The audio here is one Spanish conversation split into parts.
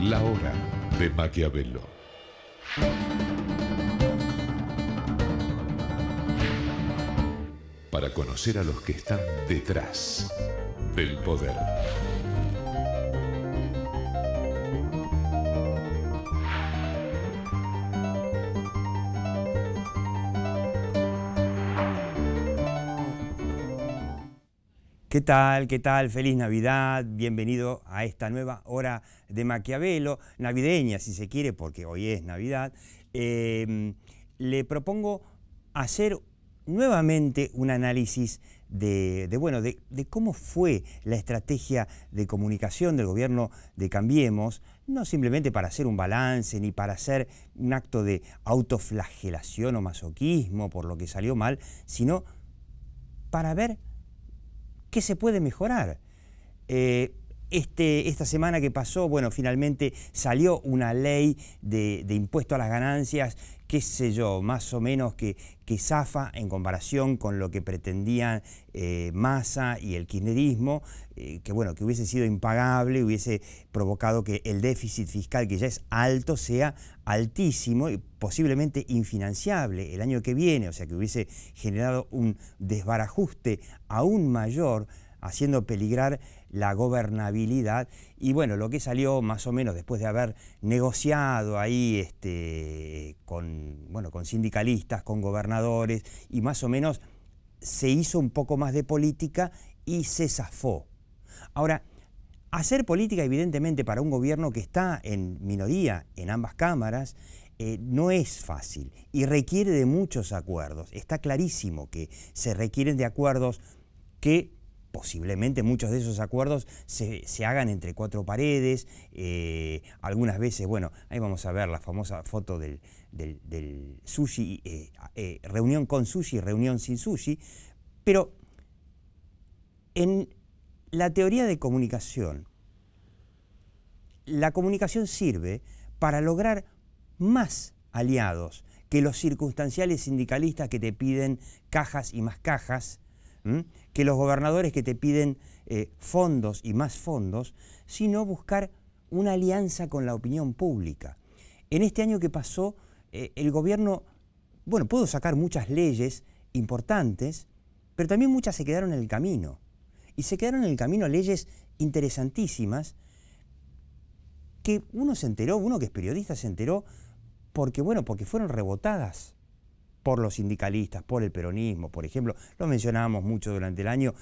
La hora de Maquiavelo. Para conocer a los que están detrás del poder. ¿Qué tal? ¿Qué tal? Feliz Navidad, bienvenido a esta nueva hora de Maquiavelo, navideña si se quiere, porque hoy es Navidad. Le propongo hacer nuevamente un análisis de cómo fue la estrategia de comunicación del gobierno de Cambiemos, no simplemente para hacer un balance ni para hacer un acto de autoflagelación o masoquismo por lo que salió mal, sino para ver ¿qué se puede mejorar? Esta semana que pasó, bueno, finalmente salió una ley de impuesto a las ganancias, qué sé yo, más o menos que zafa en comparación con lo que pretendían Massa y el kirchnerismo, que hubiese sido impagable, hubiese provocado que el déficit fiscal, que ya es alto, sea altísimo y posiblemente infinanciable el año que viene, o sea que hubiese generado un desbarajuste aún mayor, haciendo peligrar la gobernabilidad. Y bueno, lo que salió más o menos después de haber negociado ahí con sindicalistas, con gobernadores, y más o menos se hizo un poco más de política y se zafó. Ahora, hacer política evidentemente para un gobierno que está en minoría en ambas cámaras no es fácil y requiere de muchos acuerdos. Está clarísimo que se requieren de acuerdos que posiblemente muchos de esos acuerdos se hagan entre cuatro paredes, algunas veces, bueno, ahí vamos a ver la famosa foto del sushi, reunión con sushi, reunión sin sushi, pero en la teoría de comunicación, la comunicación sirve para lograr más aliados que los circunstanciales sindicalistas que te piden cajas y más cajas, que los gobernadores que te piden fondos y más fondos, sino buscar una alianza con la opinión pública. En este año que pasó, el gobierno, pudo sacar muchas leyes importantes, pero también muchas se quedaron en el camino. Y se quedaron en el camino leyes interesantísimas que uno que es periodista se enteró porque fueron rebotadas por los sindicalistas, por el peronismo, por ejemplo. Lo mencionábamos mucho durante el año,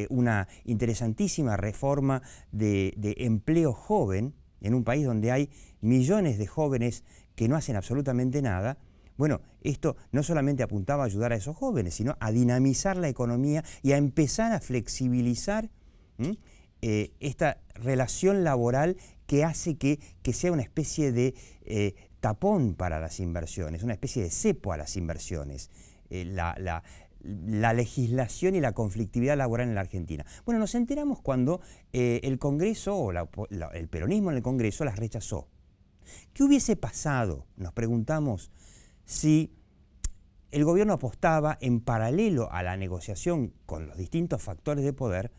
una interesantísima reforma de empleo joven en un país donde hay millones de jóvenes que no hacen absolutamente nada. Bueno, esto no solamente apuntaba a ayudar a esos jóvenes, sino a dinamizar la economía y a empezar a flexibilizar esta relación laboral que hace que sea una especie de tapón para las inversiones, una especie de cepo a las inversiones, la legislación y la conflictividad laboral en la Argentina. Bueno, nos enteramos cuando el Congreso, o el peronismo en el Congreso las rechazó. ¿Qué hubiese pasado? Nos preguntamos si el gobierno apostaba en paralelo a la negociación con los distintos factores de poder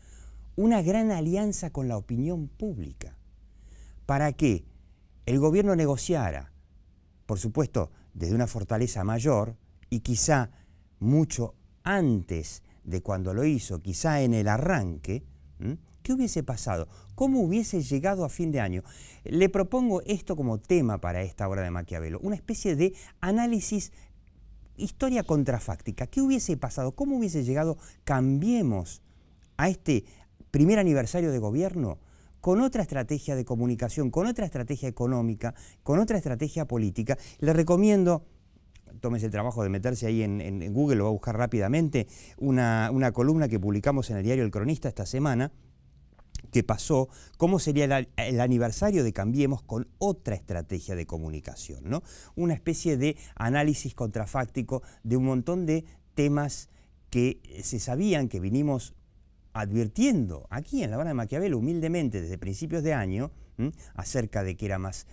una gran alianza con la opinión pública para que el gobierno negociara, por supuesto, desde una fortaleza mayor y quizá mucho antes de cuando lo hizo, quizá en el arranque. ¿Qué hubiese pasado? ¿Cómo hubiese llegado a fin de año? Le propongo esto como tema para esta obra de Maquiavelo, una especie de análisis, historia contrafáctica. ¿Qué hubiese pasado? ¿Cómo hubiese llegado Cambiemos a este primer aniversario de gobierno con otra estrategia de comunicación, con otra estrategia económica, con otra estrategia política? Le recomiendo, tómese el trabajo de meterse ahí en Google, lo va a buscar rápidamente, una columna que publicamos en el diario El Cronista esta semana, que pasó, cómo sería el aniversario de Cambiemos con otra estrategia de comunicación, ¿no? Una especie de análisis contrafáctico de un montón de temas que se sabían, que vinimos advirtiendo aquí en la hora de Maquiavelo humildemente desde principios de año, acerca de que era más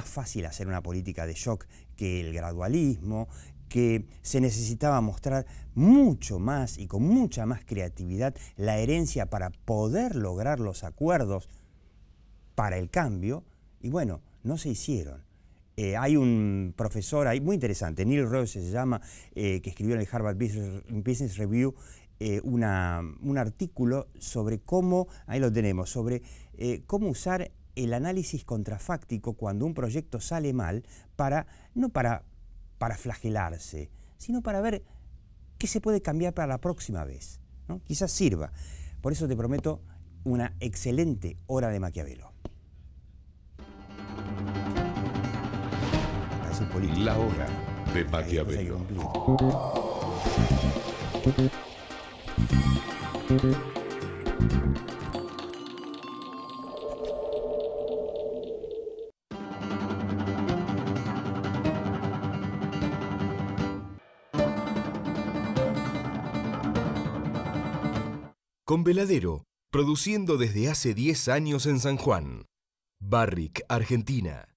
fácil hacer una política de shock que el gradualismo, que se necesitaba mostrar mucho más y con mucha más creatividad la herencia para poder lograr los acuerdos para el cambio. Y bueno, no se hicieron. Hay un profesor ahí muy interesante, Neil Rose se llama, que escribió en el Harvard Business Review un artículo sobre cómo, ahí lo tenemos, sobre cómo usar el análisis contrafáctico cuando un proyecto sale mal, no para flagelarse, sino para ver qué se puede cambiar para la próxima vez, ¿no? Quizás sirva. Por eso te prometo una excelente hora de Maquiavelo. La hora de Maquiavelo. Con Veladero, produciendo desde hace 10 años en San Juan. Barrick, Argentina.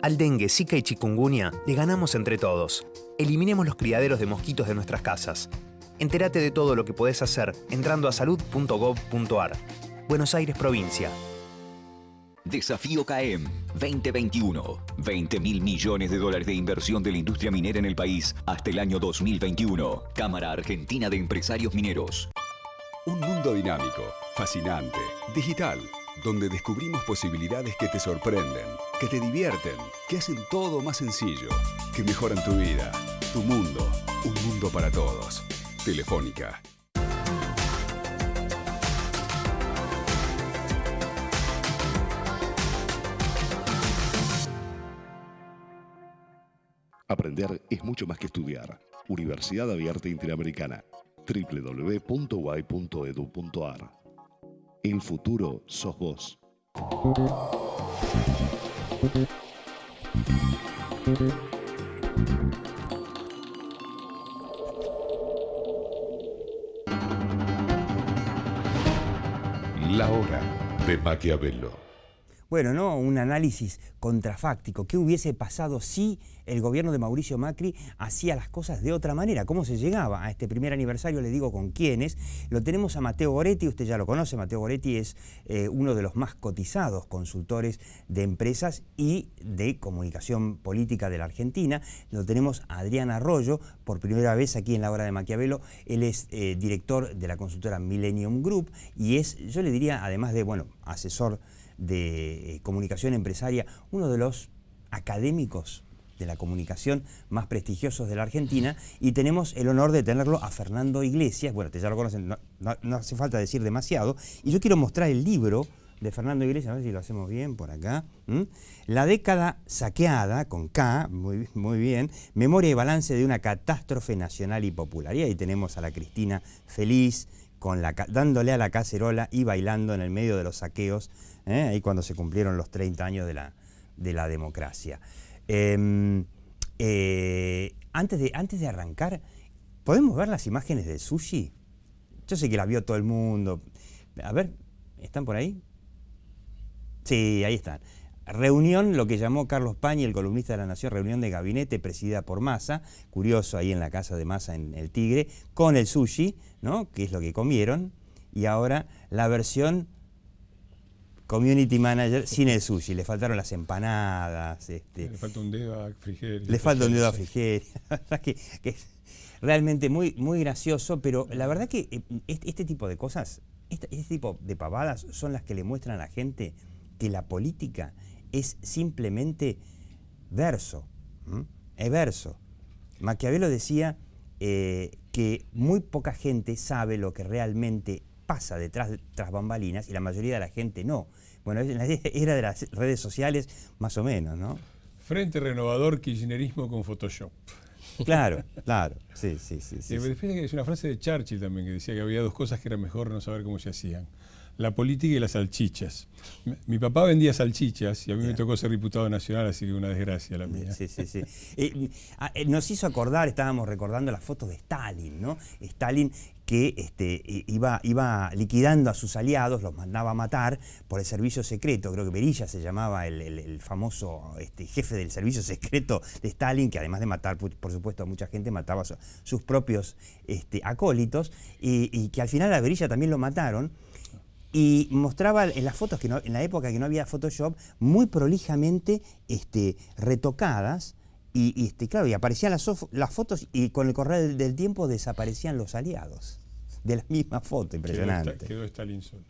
Al dengue, zika y chikungunya le ganamos entre todos. Eliminemos los criaderos de mosquitos de nuestras casas. Entérate de todo lo que podés hacer entrando a salud.gov.ar. Buenos Aires, provincia. Desafío CAEM 2021. 20.000 millones de dólares de inversión de la industria minera en el país hasta el año 2021. Cámara Argentina de Empresarios Mineros. Un mundo dinámico, fascinante, digital, donde descubrimos posibilidades que te sorprenden, que te divierten, que hacen todo más sencillo, que mejoran tu vida, tu mundo, un mundo para todos. Telefónica. Aprender es mucho más que estudiar. Universidad Abierta Interamericana. www.uay.edu.ar. El futuro sos vos. La hora de Maquiavelo. Bueno, ¿no? Un análisis contrafáctico. ¿Qué hubiese pasado si el gobierno de Mauricio Macri hacía las cosas de otra manera? ¿Cómo se llegaba a este primer aniversario? Le digo con quiénes. Lo tenemos a Matteo Goretti, usted ya lo conoce. Matteo Goretti es uno de los más cotizados consultores de empresas y de comunicación política de la Argentina. Lo tenemos a Adrián Arroyo, por primera vez aquí en la hora de Maquiavelo. Él es director de la consultora Millennium Group y es, yo le diría, además de, bueno, asesor de comunicación empresaria, uno de los académicos de la comunicación más prestigiosos de la Argentina, y tenemos el honor de tenerlo a Fernando Iglesias. Bueno, ya lo conocen, no hace falta decir demasiado, y yo quiero mostrar el libro de Fernando Iglesias, a ver si lo hacemos bien por acá. La década saqueada, con K, muy bien, memoria y balance de una catástrofe nacional y popular. Y ahí tenemos a la Cristina feliz, dándole a la cacerola y bailando en el medio de los saqueos, ahí cuando se cumplieron los 30 años de la democracia. Antes de arrancar, ¿podemos ver las imágenes del sushi? Yo sé que las vio todo el mundo. A ver, ¿están por ahí? Sí, ahí están. Reunión, lo que llamó Carlos Pañi, el columnista de La Nación, reunión de gabinete presidida por Massa, curioso ahí en la casa de Massa en El Tigre, con el sushi, ¿no? Que es lo que comieron, y ahora la versión community manager sin el sushi, le faltaron las empanadas. Le falta un dedo a Frigerio. Le falta un dedo a Frigerio. La verdad que es realmente muy, muy gracioso, pero la verdad que este tipo de cosas, este tipo de pavadas son las que le muestran a la gente que la política es simplemente verso, es verso. Maquiavelo decía que muy poca gente sabe lo que realmente pasa tras bambalinas y la mayoría de la gente no. Bueno, en la era de las redes sociales, más o menos, ¿no? Frente Renovador, kirchnerismo con Photoshop. Claro, claro, sí. Es una frase de Churchill también, que decía que había dos cosas que era mejor no saber cómo se hacían: la política y las salchichas. Mi papá vendía salchichas y a mí me tocó ser diputado nacional, así que una desgracia la mía. Sí. Nos hizo acordar, estábamos recordando las fotos de Stalin, ¿no? Stalin que iba liquidando a sus aliados, los mandaba a matar por el servicio secreto. Creo que Berilla se llamaba el famoso jefe del servicio secreto de Stalin, que además de matar, por supuesto, a mucha gente, mataba a sus propios acólitos, y que al final a Berilla también lo mataron. y mostraba en las fotos, en la época que no había Photoshop, muy prolijamente retocadas, y claro, y aparecían las fotos y con el correr del tiempo desaparecían los aliados de la misma foto, impresionante. Quedó Stalin solo.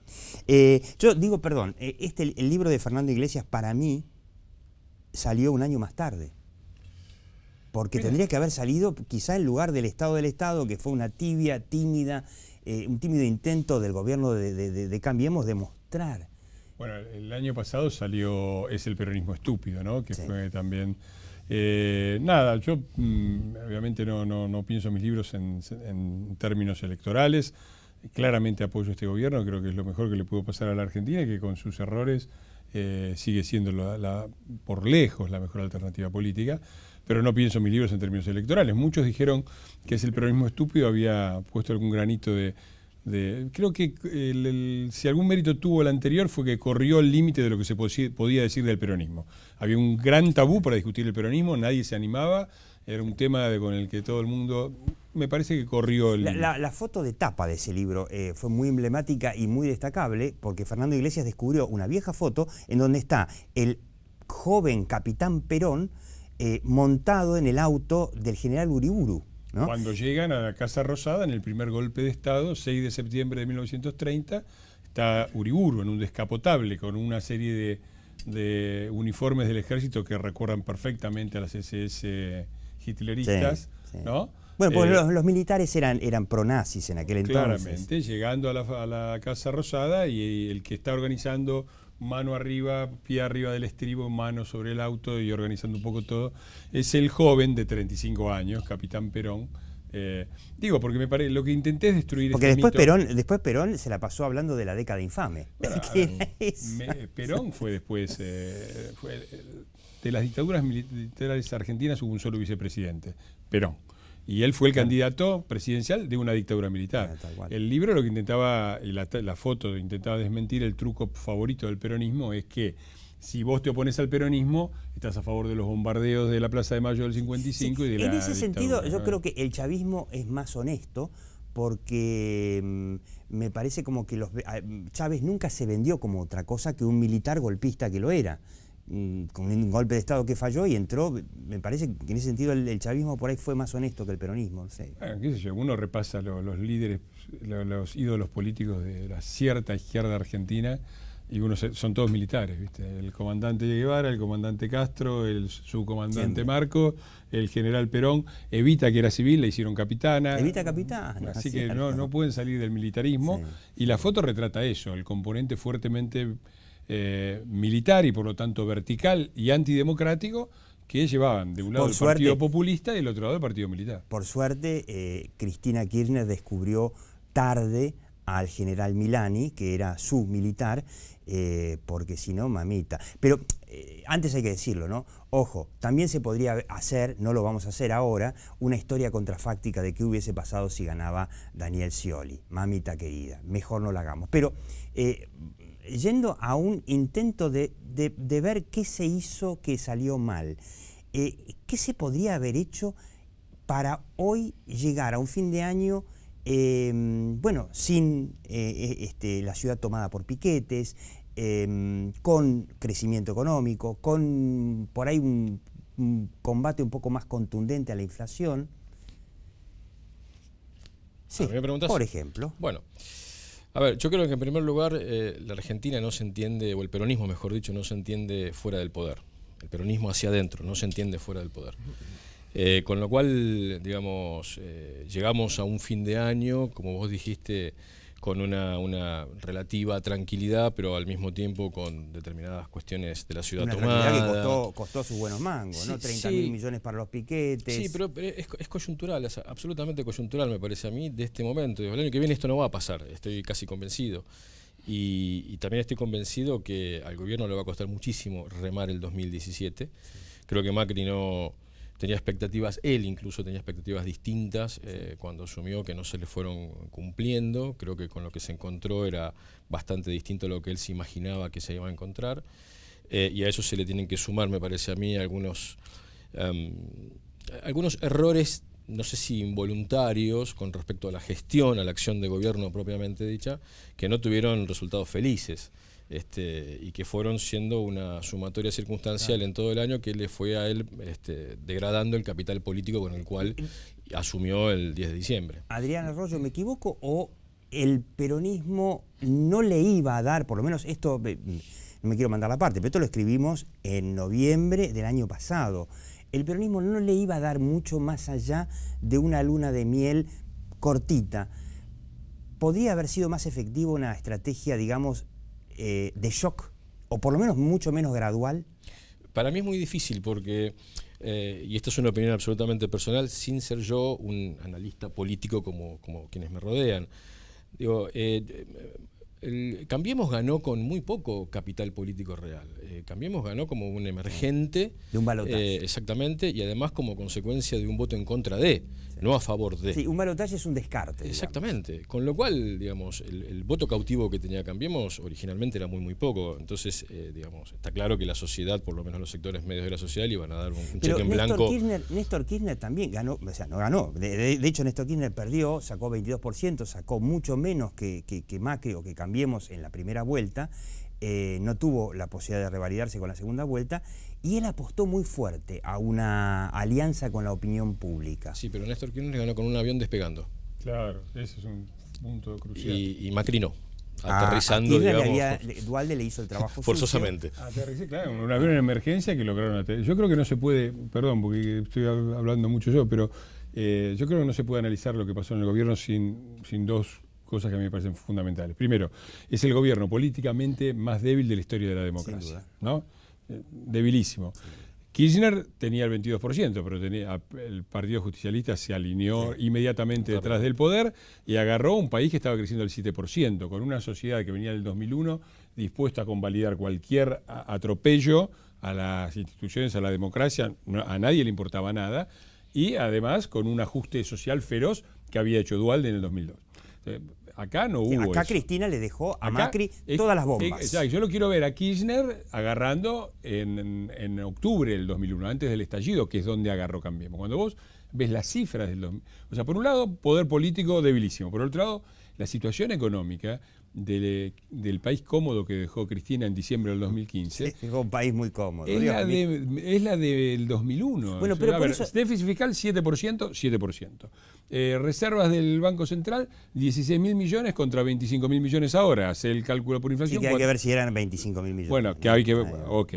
Yo digo, perdón, el libro de Fernando Iglesias para mí salió un año más tarde. Porque tendría que haber salido quizá en lugar del Estado del Estado, que fue una tímida, un tímido intento del gobierno de Cambiemos de mostrar. Bueno, el año pasado salió Es el peronismo estúpido, ¿no? Que fue también... nada, yo obviamente no pienso mis libros en términos electorales. Claramente apoyo este gobierno, creo que es lo mejor que le pudo pasar a la Argentina y que con sus errores sigue siendo por lejos la mejor alternativa política. Pero no pienso mis libros en términos electorales. Muchos dijeron que Es el peronismo estúpido había puesto algún granito creo que si algún mérito tuvo el anterior fue que corrió el límite de lo que se podía decir del peronismo. Había un gran tabú para discutir el peronismo, nadie se animaba, era un tema con el que todo el mundo, me parece que corrió el límite. La foto de tapa de ese libro fue muy emblemática y muy destacable porque Fernando Iglesias descubrió una vieja foto en donde está el joven capitán Perón montado en el auto del general Uriburu, ¿no? Cuando llegan a la Casa Rosada, en el primer golpe de Estado, 6 de septiembre de 1930, está Uriburu en un descapotable con una serie de uniformes del ejército que recuerdan perfectamente a las SS hitleristas, ¿no? Bueno, porque los militares eran pronazis en aquel entonces. Claramente, llegando a la Casa Rosada y el que está organizando mano arriba, pie arriba del estribo, mano sobre el auto y organizando un poco todo, es el joven de 35 años, Capitán Perón. Digo, porque me parece, lo que intenté es destruir porque este después Perón se la pasó hablando de la década infame. Perón fue después, de las dictaduras militares argentinas hubo un solo vicepresidente, Perón. Y él fue el candidato presidencial de una dictadura militar. El libro lo que intentaba, y la foto intentaba desmentir el truco favorito del peronismo, es que si vos te opones al peronismo, estás a favor de los bombardeos de la Plaza de Mayo del 55 y de la En ese sentido, yo ¿no? creo que el chavismo es más honesto porque me parece como que Chávez nunca se vendió como otra cosa que un militar golpista que lo era. Con un golpe de Estado que falló y entró, me parece que en ese sentido el chavismo por ahí fue más honesto que el peronismo, no sé. Qué sé yo, uno repasa los líderes, los ídolos políticos de la cierta izquierda argentina y son todos militares, ¿viste? El comandante Guevara, el comandante Castro, el subcomandante Marco, el general Perón, Evita, que era civil, la hicieron capitana. Evita capitana. Así que no pueden salir del militarismo y la foto retrata eso, el componente fuertemente militar y por lo tanto vertical y antidemocrático que llevaban de un lado el Partido Populista y del otro lado el Partido Militar. Por suerte, Cristina Kirchner descubrió tarde al general Milani, que era su militar, porque si no, mamita. Pero antes hay que decirlo, ¿no? Ojo, también se podría hacer, no lo vamos a hacer ahora, una historia contrafáctica de qué hubiese pasado si ganaba Daniel Scioli. Mamita querida, mejor no la hagamos. Pero yendo a un intento de ver qué se hizo que salió mal, qué se podría haber hecho para hoy llegar a un fin de año, bueno, sin la ciudad tomada por piquetes, con crecimiento económico, con por ahí un combate un poco más contundente a la inflación. Sí, ¿Me preguntás? Por ejemplo. Bueno, a ver, yo creo que en primer lugar la Argentina no se entiende, o el peronismo mejor dicho, no se entiende fuera del poder. El peronismo hacia adentro, no se entiende fuera del poder. Con lo cual, digamos, llegamos a un fin de año, como vos dijiste, con una relativa tranquilidad, pero al mismo tiempo con determinadas cuestiones de la ciudad tomada. Una tranquilidad que costó sus buenos mangos, ¿no? 30.000 millones para los piquetes. Sí, pero es coyuntural, es absolutamente coyuntural, me parece a mí, de este momento. El año que viene esto no va a pasar, estoy casi convencido. Y también estoy convencido que al gobierno le va a costar muchísimo remar el 2017. Creo que Macri no tenía expectativas, él incluso tenía expectativas distintas cuando asumió, que no se le fueron cumpliendo. Creo que con lo que se encontró era bastante distinto a lo que él se imaginaba que se iba a encontrar. Y a eso se le tienen que sumar, me parece a mí, algunos errores no sé si involuntarios con respecto a la gestión, a la acción de gobierno propiamente dicha, que no tuvieron resultados felices. Y que fueron siendo una sumatoria circunstancial en todo el año que le fue a él degradando el capital político con el cual asumió el 10 de diciembre. Adrián Arroyo, ¿me equivoco o el peronismo no le iba a dar, por lo menos esto, no me quiero mandar la parte, pero esto lo escribimos en noviembre del año pasado, el peronismo no le iba a dar mucho más allá de una luna de miel cortita? ¿Podría haber sido más efectiva una estrategia, digamos, de shock, o por lo menos mucho menos gradual? Para mí es muy difícil porque, y esto es una opinión absolutamente personal, sin ser yo un analista político como quienes me rodean. Digo, Cambiemos ganó con muy poco capital político real. Cambiemos ganó como un emergente. De un balotaje. Exactamente, y además como consecuencia de un voto en contra de, no a favor de. Sí, un balotaje es un descarte. Exactamente. Digamos. Con lo cual, digamos, el voto cautivo que tenía Cambiemos originalmente era muy poco. Entonces, digamos, está claro que la sociedad, por lo menos los sectores medios de la sociedad, le iban a dar un cheque en blanco. Néstor Kirchner también ganó, o sea, no ganó. De hecho, Néstor Kirchner perdió, sacó 22%, sacó mucho menos que Macri o que Cambiemos en la primera vuelta. No tuvo la posibilidad de revalidarse con la segunda vuelta y él apostó muy fuerte a una alianza con la opinión pública. Sí, pero Néstor Kirchner ganó con un avión despegando. Claro, ese es un punto crucial. Y Macri no. Aterrizando, Duhalde le hizo el trabajo forzosamente. Aterricé, claro, un avión en emergencia que lograron aterrizar. Yo creo que no se puede, perdón, porque estoy hablando mucho yo, pero yo creo que no se puede analizar lo que pasó en el gobierno sin dos cosas que a mí me parecen fundamentales. Primero, es el gobierno políticamente más débil de la historia de la democracia, ¿no? Debilísimo. Sí. Kirchner tenía el 22%, pero el Partido Justicialista se alineó inmediatamente detrás del poder y agarró un país que estaba creciendo al 7%, con una sociedad que venía del 2001 dispuesta a convalidar cualquier atropello a las instituciones, a la democracia, a nadie le importaba nada, y además con un ajuste social feroz que había hecho Duhalde en el 2002. Acá no hubo acá eso. Cristina le dejó a Macri todas las bombas. Yo lo quiero ver a Kirchner agarrando en octubre del 2001, antes del estallido, que es donde agarró Cambiemos. Cuando vos ves las cifras del 2000, o sea, por un lado, poder político debilísimo, por otro lado, la situación económica del país cómodo que dejó Cristina en diciembre del 2015. Dejó un país muy cómodo. Es la del 2001. Bueno, pero por eso... Déficit fiscal 7%. Reservas del Banco Central 16.000 millones contra 25.000 millones ahora. Hace el cálculo por inflación. Sí, que hay que ver si eran 25.000 millones. Bueno, que hay que ver. Ok.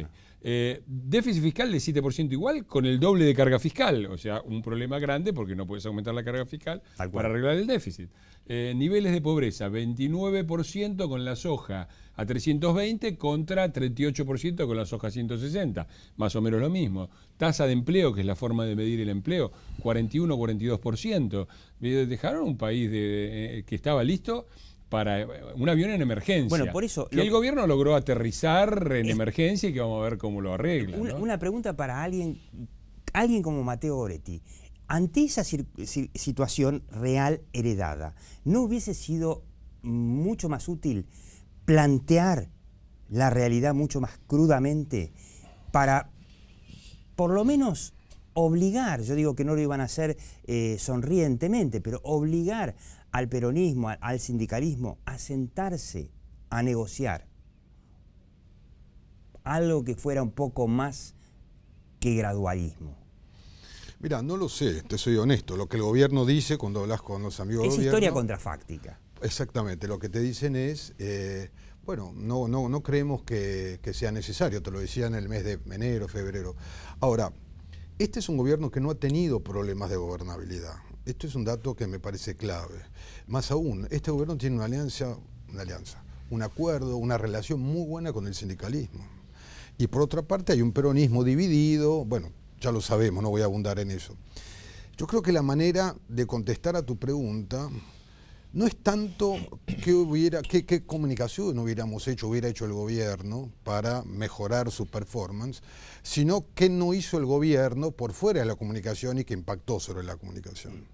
Déficit fiscal de 7% igual con el doble de carga fiscal. O sea, un problema grande porque no puedes aumentar la carga fiscal para arreglar el déficit. Niveles de pobreza, 29% con la soja a 320 contra 38% con la soja a 160. Más o menos lo mismo. Tasa de empleo, que es la forma de medir el empleo, 41-42%. Dejaron un país que estaba listo para un avión en emergencia. Bueno, por eso el gobierno logró aterrizar en emergencia y que vamos a ver cómo lo arregla. Una pregunta para alguien como Matteo Goretti. Ante esa situación real heredada, ¿no hubiese sido mucho más útil plantear la realidad mucho más crudamente para, por lo menos, obligar, yo digo que no lo iban a hacer sonrientemente, pero obligar al peronismo, al sindicalismo, a sentarse a negociar algo que fuera un poco más que gradualismo? Mira, no lo sé, te soy honesto. Lo que el gobierno dice cuando hablas con los amigos del gobierno... Es historia contrafáctica. Exactamente, lo que te dicen es, bueno, no creemos que sea necesario, te lo decía en el mes de enero, febrero. Ahora, este es un gobierno que no ha tenido problemas de gobernabilidad. Esto es un dato que me parece clave. Más aún, este gobierno tiene una alianza, un acuerdo, una relación muy buena con el sindicalismo. Y por otra parte hay un peronismo dividido, bueno, ya lo sabemos, no voy a abundar en eso. Yo creo que la manera de contestar a tu pregunta no es tanto qué comunicación hubiera hecho el gobierno para mejorar su performance, sino qué no hizo el gobierno por fuera de la comunicación y que impactó sobre la comunicación.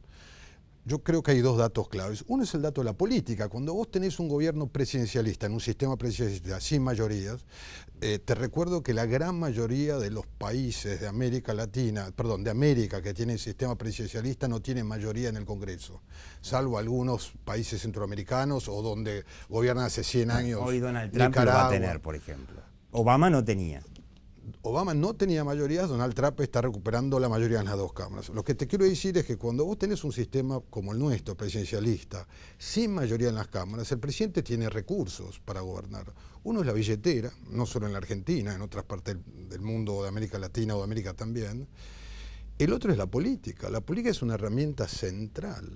Yo creo que hay dos datos claves. Uno es el dato de la política. Cuando vos tenés un gobierno presidencialista, en un sistema presidencialista sin mayorías, te recuerdo que la gran mayoría de los países de América Latina, perdón, de América que tienen sistema presidencialista no tienen mayoría en el Congreso, salvo algunos países centroamericanos o donde gobiernan hace 100 años. Hoy Donald Trump lo va a tener, por ejemplo. Obama no tenía. Obama no tenía mayorías, Donald Trump está recuperando la mayoría en las dos cámaras. Lo que te quiero decir es que cuando vos tenés un sistema como el nuestro, presidencialista, sin mayoría en las cámaras, el presidente tiene recursos para gobernar. Uno es la billetera, no solo en la Argentina, en otras partes del mundo, de América Latina o de América también. El otro es la política. La política es una herramienta central.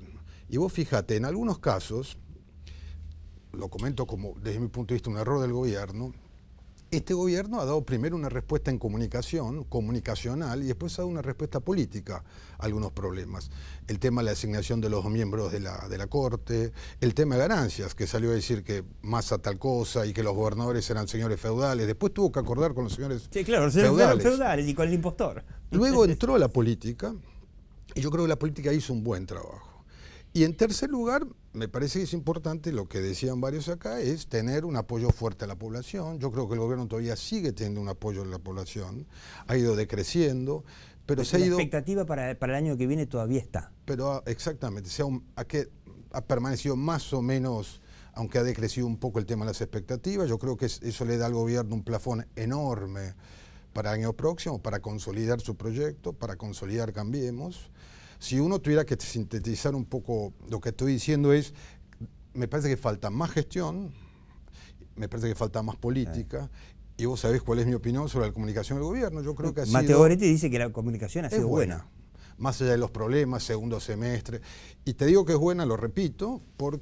Y vos fíjate, en algunos casos, lo comento como desde mi punto de vista un error del gobierno, este gobierno ha dado primero una respuesta en comunicación, comunicacional, y después ha dado una respuesta política a algunos problemas. El tema de la designación de los miembros de la Corte, el tema de ganancias, que salió a decir que Massa tal cosa y que los gobernadores eran señores feudales. Después tuvo que acordar con los señores feudales y con el impostor. Luego entró la política, y yo creo que la política hizo un buen trabajo. Y en tercer lugar, me parece que es importante, lo que decían varios acá, es tener un apoyo fuerte a la población. Yo creo que el gobierno todavía sigue teniendo un apoyo a la población, ha ido decreciendo, pero se ha ido... La expectativa para el año que viene todavía está. Pero exactamente, ha permanecido más o menos, aunque ha decrecido un poco el tema de las expectativas. Yo creo que eso le da al gobierno un plafón enorme para el año próximo, para consolidar su proyecto, para consolidar Cambiemos. Si uno tuviera que sintetizar un poco lo que estoy diciendo me parece que falta más gestión, me parece que falta más política, y vos sabés cuál es mi opinión sobre la comunicación del gobierno. Yo creo que Mateo Goretti dice que la comunicación ha sido buena. Más allá de los problemas, segundo semestre. Y te digo que es buena, lo repito, por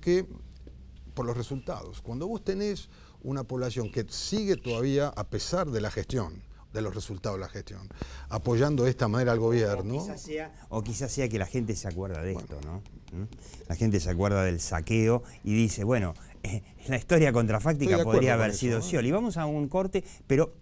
los resultados. Cuando vos tenés una población que sigue todavía, a pesar de la gestión, de los resultados de la gestión, apoyando de esta manera al gobierno. O quizás sea que la gente se acuerda de esto, ¿no? La gente se acuerda del saqueo y dice, bueno, la historia contrafáctica podría haber sido Scioli. Vamos a un corte, pero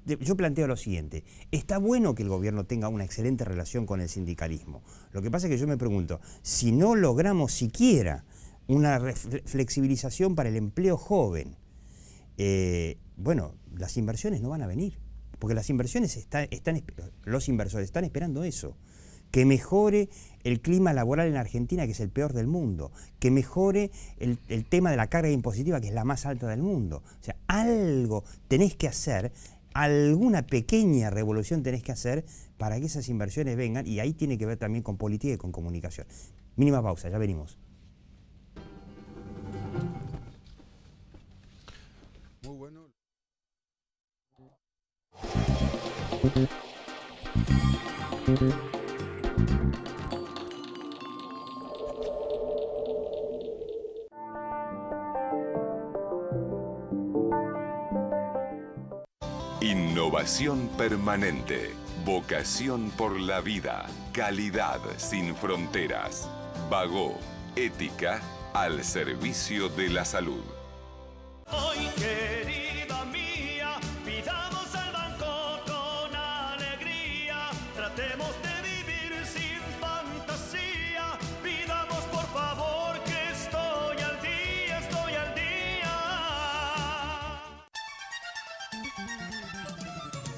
yo planteo lo siguiente. Está bueno que el gobierno tenga una excelente relación con el sindicalismo. Lo que pasa es que yo me pregunto, si no logramos siquiera una flexibilización para el empleo joven, bueno, las inversiones no van a venir, porque las inversiones los inversores están esperando eso, que mejore el clima laboral en Argentina, que es el peor del mundo, que mejore el tema de la carga impositiva, que es la más alta del mundo. O sea, algo tenés que hacer, alguna pequeña revolución tenés que hacer para que esas inversiones vengan, y ahí tiene que ver también con política y con comunicación. Mínima pausa, ya venimos. Muy bueno. Innovación permanente, vocación por la vida, calidad sin fronteras. Bagó, ética al servicio de la salud. Hoy, querida mía, pidamos al banco con alegría, tratemos de vivir sin fantasía, pidamos por favor que estoy al día, estoy al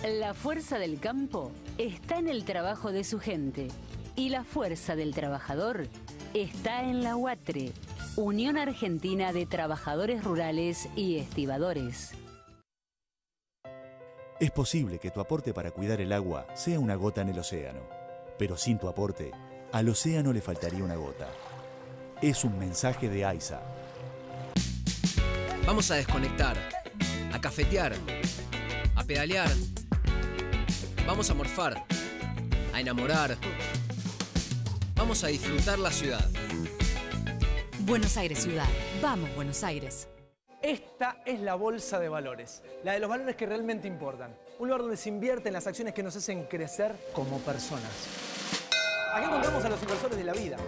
día. La fuerza del campo está en el trabajo de su gente y la fuerza del trabajador está en la UATRE, Unión Argentina de Trabajadores Rurales y Estibadores. Es posible que tu aporte para cuidar el agua sea una gota en el océano, pero sin tu aporte, al océano le faltaría una gota. Es un mensaje de AISA. Vamos a desconectar, a cafetear, a pedalear. Vamos a morfar, a enamorar. Vamos a disfrutar la ciudad. Buenos Aires Ciudad. Vamos, Buenos Aires. Esta es la bolsa de valores, la de los valores que realmente importan. Un lugar donde se invierte en las acciones que nos hacen crecer como personas. Aquí encontramos a los inversores de la vida.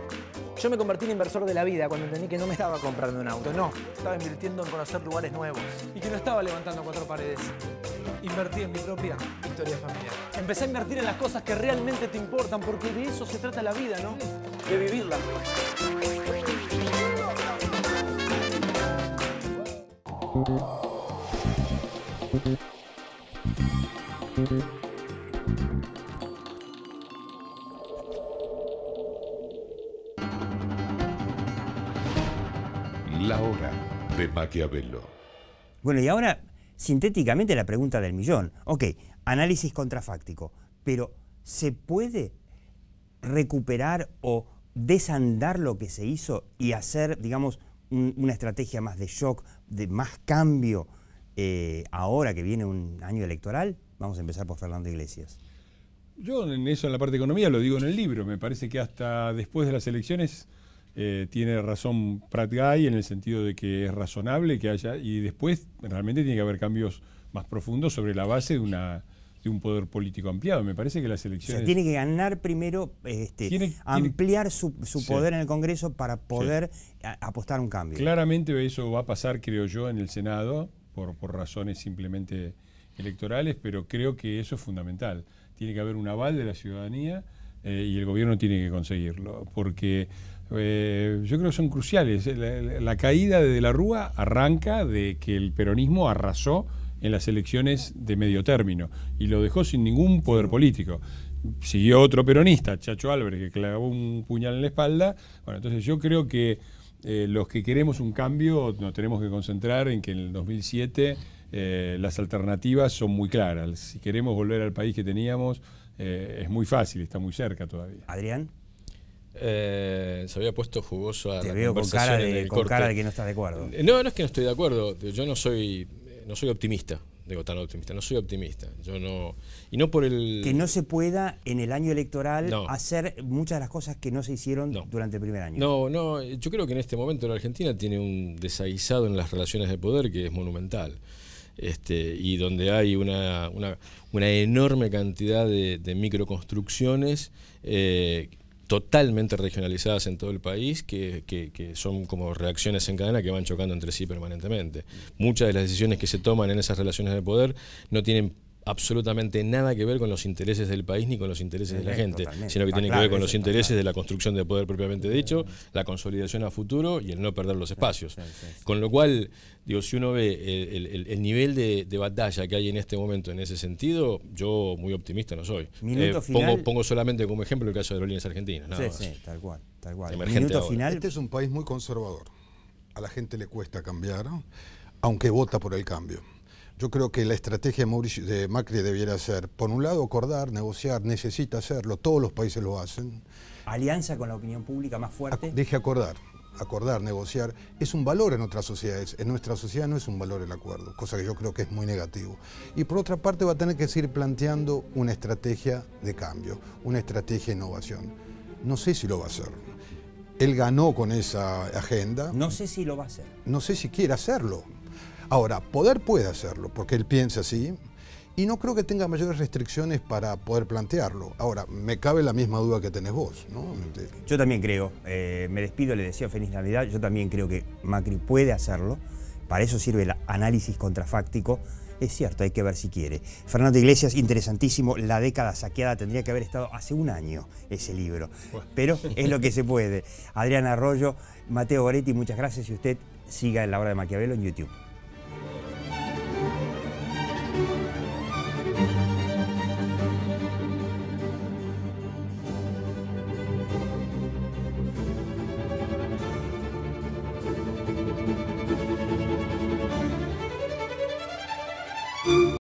Yo me convertí en inversor de la vida cuando entendí que no me estaba comprando un auto, no. Estaba invirtiendo en conocer lugares nuevos y que no estaba levantando 4 paredes. Invertí en mi propia historia familiar. Empecé a invertir en las cosas que realmente te importan, porque de eso se trata la vida, ¿no? de vivirla. La hora de Maquiavelo. Bueno, y ahora, sintéticamente, la pregunta del millón. Ok, análisis contrafáctico, pero ¿se puede recuperar o desandar lo que se hizo y hacer, digamos, una estrategia más de shock, de más cambio, ahora que viene un año electoral? Vamos a empezar por Fernando Iglesias. Yo en eso, en la parte de economía, lo digo en el libro. Me parece que hasta después de las elecciones tiene razón Prat Guy en el sentido de que es razonable que haya, y después realmente tiene que haber cambios más profundos sobre la base de un poder político ampliado. Me parece que las elecciones... O sea, tiene que ganar primero, ampliar su poder en el Congreso para poder apostar a un cambio. Claramente eso va a pasar, creo yo, en el Senado, por razones simplemente electorales, pero creo que eso es fundamental. Tiene que haber un aval de la ciudadanía y el gobierno tiene que conseguirlo, porque yo creo que son cruciales. La caída de De la Rúa arranca de que el peronismo arrasó en las elecciones de medio término y lo dejó sin ningún poder político. Siguió otro peronista, Chacho Álvarez, que clavó un puñal en la espalda. Bueno, entonces yo creo que los que queremos un cambio nos tenemos que concentrar en que en el 2007 las alternativas son muy claras. Si queremos volver al país que teníamos, es muy fácil, está muy cerca todavía. Adrián. Se había puesto jugoso a Te la veo conversación con cara de que no estás de acuerdo. No es que no estoy de acuerdo. Yo no soy optimista. Digo, tan optimista. No soy optimista. Yo no. Y no por el. Que no se pueda en el año electoral hacer muchas de las cosas que no se hicieron durante el primer año. No. Yo creo que en este momento la Argentina tiene un desaguisado en las relaciones de poder que es monumental. Y donde hay una enorme cantidad de microconstrucciones totalmente regionalizadas en todo el país, que son como reacciones en cadena que van chocando entre sí permanentemente. Muchas de las decisiones que se toman en esas relaciones de poder no tienen absolutamente nada que ver con los intereses del país ni con los intereses de la gente, sino que tienen que ver con los intereses de la construcción de poder propiamente dicho, la consolidación a futuro y el no perder los espacios. Con lo cual, digo, si uno ve el nivel de batalla que hay en este momento en ese sentido, yo muy optimista no soy. Pongo solamente como ejemplo el caso de Aerolíneas Argentinas. Sí, tal cual. Minuto final. Este es un país muy conservador. A la gente le cuesta cambiar, aunque vota por el cambio. Yo creo que la estrategia de Macri debiera ser, por un lado, acordar, negociar, necesita hacerlo, todos los países lo hacen. Alianza con la opinión pública más fuerte. Dije acordar, negociar, es un valor en otras sociedades. En nuestra sociedad no es un valor el acuerdo, cosa que yo creo que es muy negativo. Y por otra parte va a tener que seguir planteando una estrategia de cambio, una estrategia de innovación. No sé si lo va a hacer. Él ganó con esa agenda. No sé si lo va a hacer. No sé si quiere hacerlo. Ahora, poder puede hacerlo, porque él piensa así, y no creo que tenga mayores restricciones para poder plantearlo. Ahora, me cabe la misma duda que tenés vos, ¿no? Yo también creo, me despido, le deseo feliz Navidad, yo también creo que Macri puede hacerlo, para eso sirve el análisis contrafáctico. Es cierto, hay que ver si quiere. Fernando Iglesias, interesantísimo, La década saqueada, tendría que haber estado hace un año ese libro, pero es lo que se puede. Adrián Arroyo, Mateo Goretti, muchas gracias y usted siga en La Hora de Maquiavelo en YouTube.